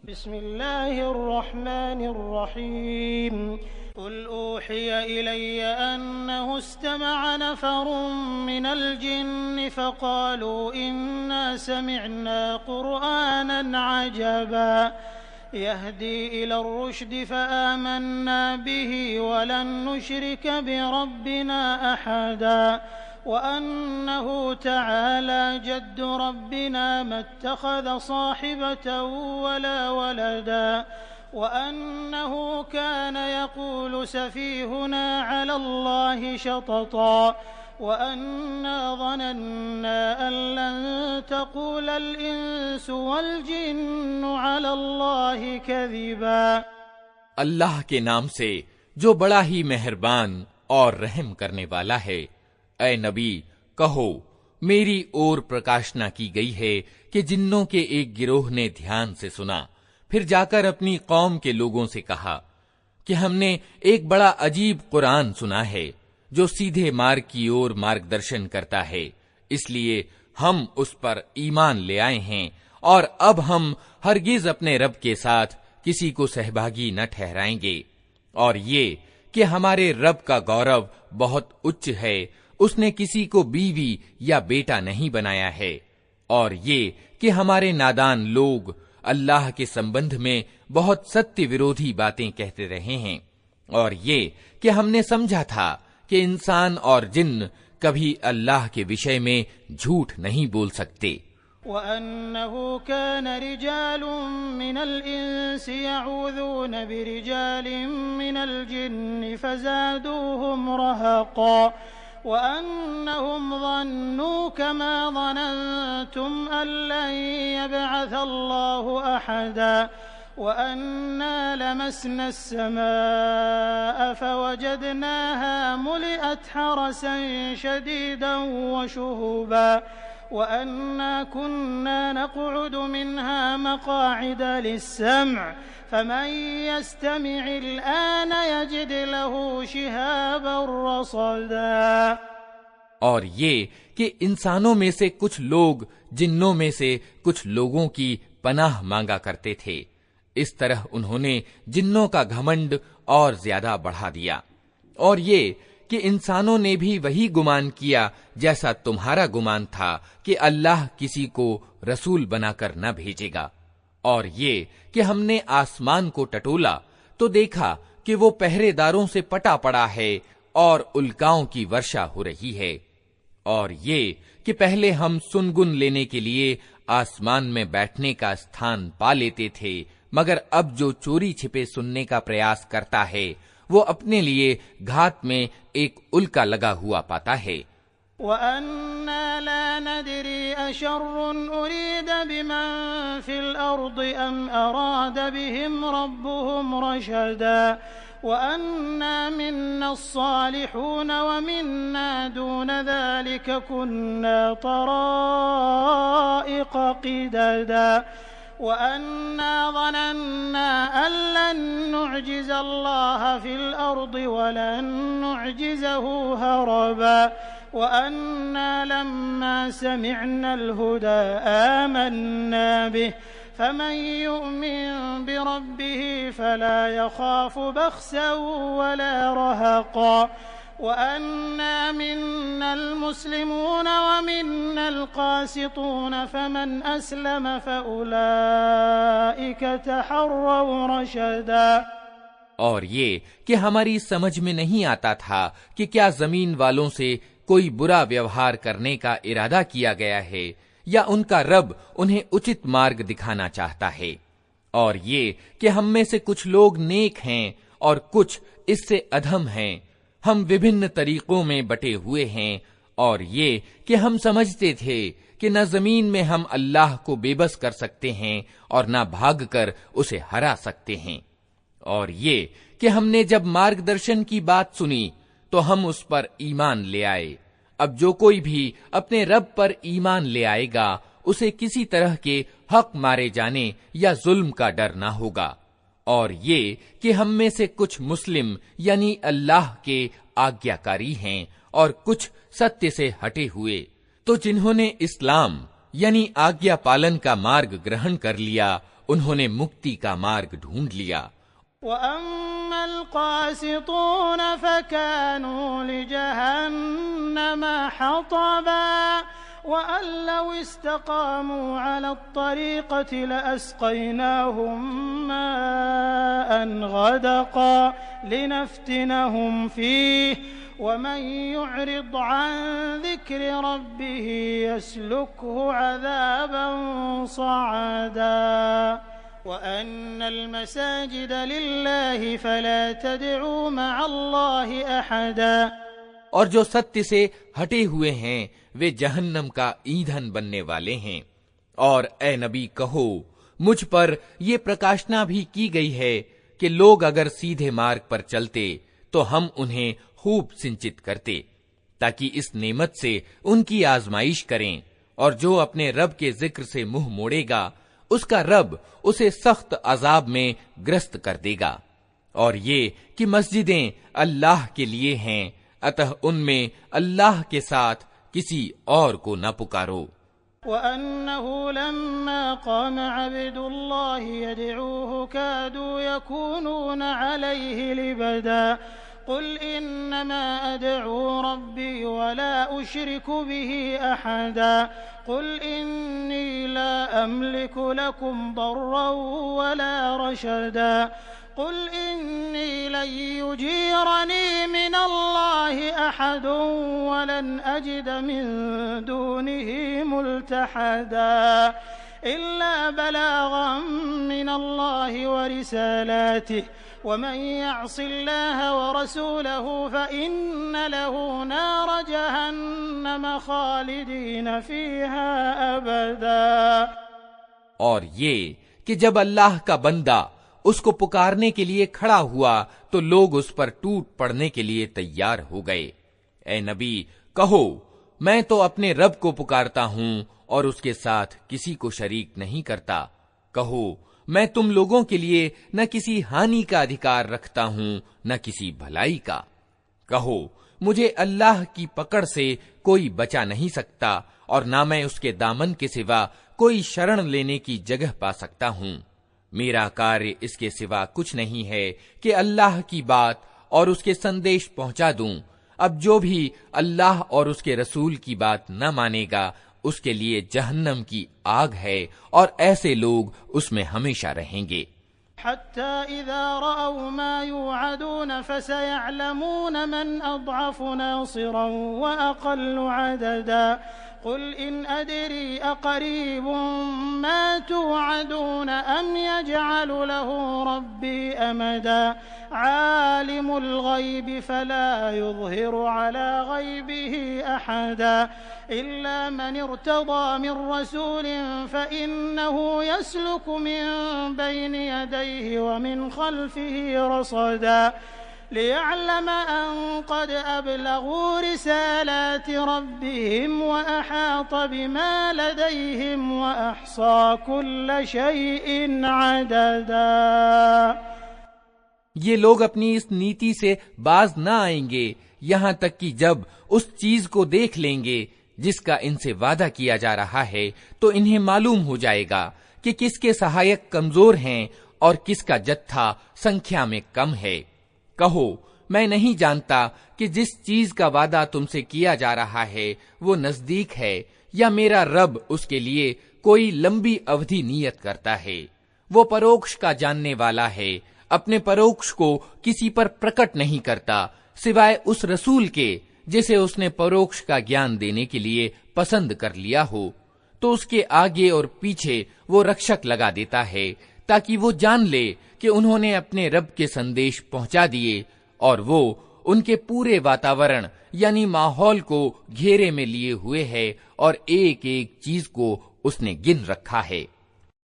बिस्मिल्लाहिर्रहमानिर्रहीम कुल ऊहिया इलैया अन्नहु इस्तमअ नफरुम मिनल जिन्नि फ़क़ालू इन्ना समिअना क़ुरआनन अजबा यहदी इलर रुश्दि फ़आमन्ना बिही वलन नुश्रिक बिरब्बिना अहदा वअन्नहु तआला जद्दु रब्बिना मत्तख़ज़ साहिबतन वला वलदा वअन्नहु कान यक़ूलु सफ़ीहुना अलल्लाहि शतता वअन्ना ज़नन्ना अन लन तक़ूलल इंसु वल जिन्नु अलल्लाहि कज़िबा। अल्लाह के नाम से जो बड़ा ही मेहरबान और रहम करने वाला है। ऐ नबी कहो, मेरी ओर प्रकाशना की गई है कि जिन्नों के एक गिरोह ने ध्यान से सुना, फिर जाकर अपनी कौम के लोगों से कहा कि हमने एक बड़ा अजीब कुरान सुना है जो सीधे मार्ग की ओर मार्गदर्शन करता है, इसलिए हम उस पर ईमान ले आए हैं और अब हम हरगिज अपने रब के साथ किसी को सहभागी न ठहराएंगे। और ये कि हमारे रब का गौरव बहुत उच्च है, उसने किसी को बीवी या बेटा नहीं बनाया है। और ये कि हमारे नादान लोग अल्लाह के संबंध में बहुत सत्य विरोधी बातें कहते रहे हैं। और ये कि हमने समझा था कि इंसान और जिन्न कभी अल्लाह के विषय में झूठ नहीं बोल सकते। वअन्नहु कान रिजालुम मिनल इंसि यऊज़ून बिरिजालिम मिनल जिन्नि फज़ादूहुम रहक़ा वअन्नहुम ज़न्नू कमा ज़ननतुम अन लन यबअथ अल्लाहु अहदा वअन्ना लमस्ना अस्समाअ फवजदनाहा मुलिअत हरसन शदीदन वशुहुबा वअन्ना कुन्ना नक़उदु मिन्हा मक़ाዒद लिस्सम्ዕ फमन यस्तमि'िल आन यजिद लहू शिहाबन रसदा। और ये कि इंसानों में से कुछ लोग जिन्नों में से कुछ लोगों की पनाह मांगा करते थे। इस तरह उन्होंने जिन्नों का घमंड और ज्यादा बढ़ा दिया। और ये कि इंसानों ने भी वही गुमान किया जैसा तुम्हारा गुमान था कि अल्लाह किसी को रसूल बनाकर न भेजेगा। और ये कि हमने आसमान को टटोला तो देखा कि वो पहरेदारों से पटा पड़ा है और उल्काओं की वर्षा हो रही है। और ये कि पहले हम सुनगुन लेने के लिए आसमान में बैठने का स्थान पा लेते थे, मगर अब जो चोरी छिपे सुनने का प्रयास करता है वो अपने लिए घात में एक उल्का लगा हुआ पाता है। वअन्ना ला नदरी अशर्रुन उरीद बिमन फिल अर्दि अम अराद बिहिम रब्बुहुम रशदा वअन्ना मिन्ना अस्सालिहून वमिन्ना दून ज़ालिक कुन्ना तराइक़ क़िददा वअन्ना ज़नन्ना अन लन नुअजिज़ अल्लाह फिल अर्दि वलन नुअजिज़हु हरबा वअन्ना लम्मा समिअनल हुदा आमन्ना बिहि फमन यु'मिन बिरब्बिहि फला यखाफु बख्सन वला रहक़ा वअन्ना मिन्नल मुस्लिमून वमिन्नल क़ासितून फमन अस्लम फउलाइक तहर्रव रशदा। और ये कि हमारी समझ में नहीं आता था कि क्या जमीन वालों से कोई बुरा व्यवहार करने का इरादा किया गया है या उनका रब उन्हें उचित मार्ग दिखाना चाहता है। और ये कि हम में से कुछ लोग नेक हैं और कुछ इससे अधम हैं। हम विभिन्न तरीकों में बटे हुए हैं। और ये कि हम समझते थे कि न जमीन में हम अल्लाह को बेबस कर सकते हैं और न भागकर उसे हरा सकते हैं। और ये कि हमने जब मार्गदर्शन की बात सुनी तो हम उस पर ईमान ले आए। अब जो कोई भी अपने रब पर ईमान ले आएगा उसे किसी तरह के हक मारे जाने या जुल्म का डर ना होगा। और ये कि हम में से कुछ मुस्लिम यानी अल्लाह के आज्ञाकारी हैं और कुछ सत्य से हटे हुए। तो जिन्होंने इस्लाम यानी आज्ञा पालन का मार्ग ग्रहण कर लिया उन्होंने मुक्ति का मार्ग ढूंढ लिया। वअम्मल क़ासितून फ़कानू लिजहन्नम हतबा वअन लव इस्तक़ामू अला त्तरीक़ति लअस्क़यनाहुम माअन गदक़ा लिनफ्तिनहुम फ़ीह वमन युअरिद अन ज़िक्रि रब्बिह यसलुकहु अज़ाबन सअदा वअन्नल मसाजिद लिल्लाहि फला तदउ मअल्लाहि अहदा। और जो सत्य से हटे हुए हैं वे जहन्नम का ईंधन बनने वाले हैं। और ए नबी कहो, मुझ पर ये प्रकाशना भी की गई है कि लोग अगर सीधे मार्ग पर चलते तो हम उन्हें खूब सिंचित करते, ताकि इस नेमत से उनकी आजमाइश करें। और जो अपने रब के जिक्र से मुंह मोड़ेगा उसका रब उसे सख्त अजाब में ग्रस्त कर देगा। और ये कि मस्जिदें अल्लाह के लिए हैं, अतः उनमें अल्लाह के साथ किसी और को न पुकारो। वअन्नहु लम्मा क़ाम अब्दुल्लाहि यदऊहु कादू यकूनून अलैहि लिबदा क़ुल इन्नमा अदऊ रब्बी वला उश्रिकु बिही अहदा क़ुल इन्नी ला अमलिकु लकुम दर्रन वला रशदा क़ुल इन्नी लन युजीरनी मिनल्लाहि अहदुन वलन अजिद मिन दूनिही मुल्तहदा इल्ला बलागन मिनल्लाहि व रिसालातिहि वमन यअसिल्लाह व रसूलहु फइन्न लहु नार जहन्नम खालिदीन फीहा अबदा। और ये कि जब अल्लाह का बंदा उसको पुकारने के लिए खड़ा हुआ तो लोग उस पर टूट पड़ने के लिए तैयार हो गए। ए नबी कहो, मैं तो अपने रब को पुकारता हूँ और उसके साथ किसी को शरीक नहीं करता। कहो, मैं तुम लोगों के लिए न किसी हानि का अधिकार रखता हूँ न किसी भलाई का। कहो, मुझे अल्लाह की पकड़ से कोई बचा नहीं सकता और न मैं उसके दामन के सिवा कोई शरण लेने की जगह पा सकता हूँ। मेरा कार्य इसके सिवा कुछ नहीं है कि अल्लाह की बात और उसके संदेश पहुंचा दूं। अब जो भी अल्लाह और उसके रसूल की बात न मानेगा उसके लिए जहन्नम की आग है और ऐसे लोग उसमें हमेशा रहेंगे। हत्ता इज़ा रअव मा युअदून फसयअलमून मन अज़अफ़ु नासिरन व अक़ल्लु अददा क़ुल इन अदरी अक़रीबुन मा तुअदून अम यजअलु लहु रब्बी अमदा आलिमुल ग़ैबि फला युज़हिरु अला ग़ैबिही अहदा इल्ला मन इर्तज़ा मिन रसूलिन फ़इन्नहु यसलुकु मिन बैनि यदैहि व मिन ख़ल्फ़िही रसदा लियअलम अन क़द अबलगू रिसालाति रब्बिहिम व अहात बिमा लदैहिम व अहसा कुल्ल शैइन अददा। ये लोग अपनी इस नीति से बाज न आएंगे यहाँ तक कि जब उस चीज को देख लेंगे जिसका इनसे वादा किया जा रहा है तो इन्हें मालूम हो जाएगा कि किसके सहायक कमजोर हैं और किसका जत्था संख्या में कम है। कहो, मैं नहीं जानता कि जिस चीज का वादा तुमसे किया जा रहा है वो नजदीक है या मेरा रब उसके लिए कोई लंबी अवधि नियत करता है। वो परोक्ष का जानने वाला है, अपने परोक्ष को किसी पर प्रकट नहीं करता सिवाय उस रसूल के जिसे उसने परोक्ष का ज्ञान देने के लिए पसंद कर लिया हो। तो उसके आगे और पीछे वो रक्षक लगा देता है ताकि वो जान ले कि उन्होंने अपने रब के संदेश पहुंचा दिए और वो उनके पूरे वातावरण यानी माहौल को घेरे में लिए हुए है और एक एक चीज को उसने गिन रखा है।